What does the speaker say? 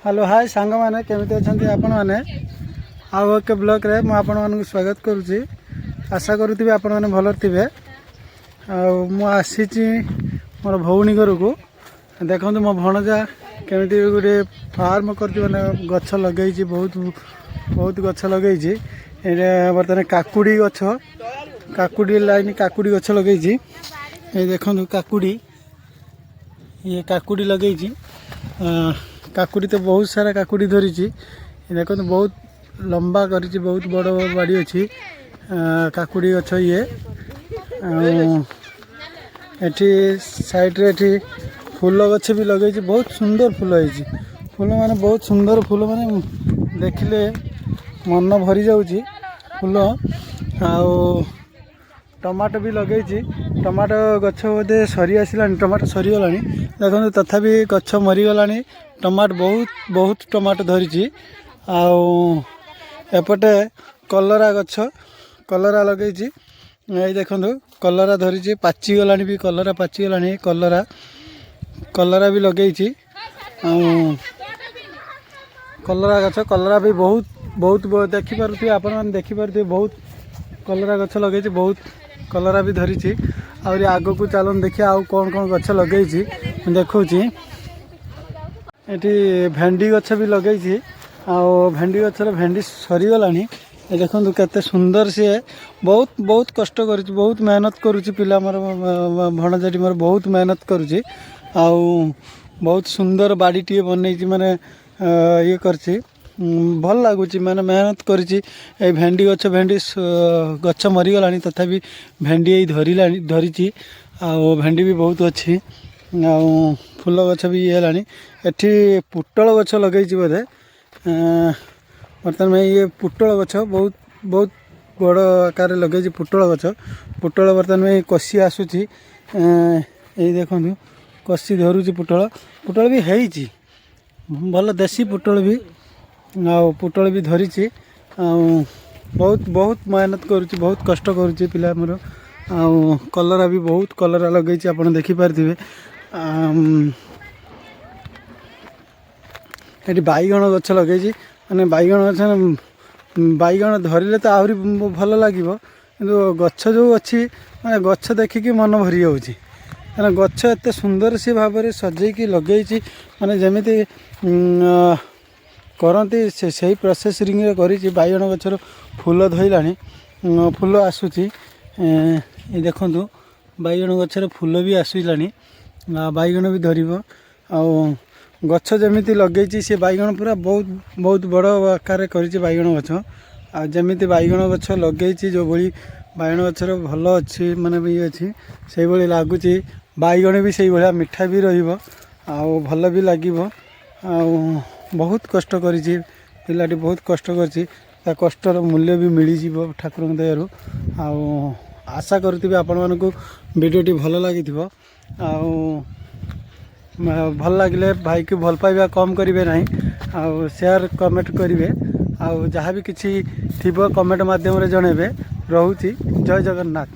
Hello hi सांग मैंने केमी अच्छा आपण मैंने आउ एक ब्लॉग रे मुझे स्वागत करुच्ची। आशा करुवे आपण मैंने भल थे। आसी मोर भौणी घर को देखो मो भणजा केमी गोटे फार्म कर गछ लगे बहुत बहुत गछ लगे बर्तमान काकुड़ी गछ काकुड़ी लाइन काकुड़ी गछ लगे देखो काकुड़ी ये काकुड़ी लगे काकुड़ी तो बहुत सारा काकुड़ी धरी देखो बहुत लंबा करी बहुत बड़ बाड़ी अच्छी काकुड़ी गछ ये एठी साइड रे एठी फूल गछ भी लगे बहुत सुंदर फूल है फूल माने बहुत सुंदर फूल माने देखिले मन भरी जाऊँगी फूल आउ टमाटो भी लगे टमाटो गछ बोधे सरी आसला टमाटो सरीगला देखो तथापि गछ मरीगला टमाटो बहुत बहुत टमाटो धरी आउटे कलरा गछ कलरा लगे ये देखो कलरा धरी पाचिगला भी कलरा पाचिगला कलरा कलरा भी लगे कलरा गछ कलरा भी बहुत बहुत देखिपे आपण मैंने देखिपे बहुत कलरा गछ लगे बहुत कलरा भी धरी आग को चलन देखिए आउ कौन कौन गछ लगे देखा ये भेंडी गछ भी लगे भेंडी गचर भेंडी सरीगला देखो केते सुंदर सी बहुत बहुत कष्ट कर बहुत मेहनत करुच्ची पिला मोर भणजाटी मोर बहुत मेहनत करुच्ची आउ बहुत सुंदर बाड़ी टी बन माने ये करछि भल लगुच माने मेहनत करी भेंडी गछ भेंडी गछ मरीगला तथापि भेंडी धरला धरी आउ भेंडी भी बहुत अच्छी आउ फूल गछ भी ये एठी पुटल गछ लगे बोधे बर्तमान में ये पुटल गछ बहुत बहुत बड़ आकार लगे पुटल गछ पुटल बर्तमान में कषि आसूची ये देखो कषि धरुची पुटल पुटल भी है भल देसी पुटल भी आउ पुटल भी धरी बहुत बहुत मेहनत करुच्ची बहुत कष्ट करुच्ची पिला मोर आउ कलरा भी बहुत कलरा लगे आप देखिपारे ये बैगण गछ लगे मैंने बैगण गछ बैगण धरले तो आहरी भल लगे कि गछ जो अच्छी मैं गछ देखिकी मन भरी जाऊँगी मैंने गछ एत सुंदर सी भाव में सजेकी लगे मैंने जमी करती से प्रोसेस रिंग करी बैगण गचर फूल धोला फूल आसूची ये देखो बैगण गचर फूल भी आसला बैगण भी धर गछ जमी लगे सी बैगण पूरा बहुत बहुत बड़ आकार कर बैगण गछ आमी बैगण गछ लगे जो भाई बैगण गचर भल अच्छी माने भी अच्छी से भाई लगुच बैगण भी से भाया मिठा भी रहा भल भी लगे बहुत कष्ट करी पिलाटी बहुत कष्ट कर कष्टर मूल्य भी मिल जाव ठाकुर दयारू आशा करुवे आपण मानक वीडियोटी भल लगी भल लगे भाई को भल पाइबा कम करेंगे ना शेयर कमेंट करेंगे जहाँ भी किसी थी कमेंट मध्यम जनइबे रोची जय जगन्नाथ।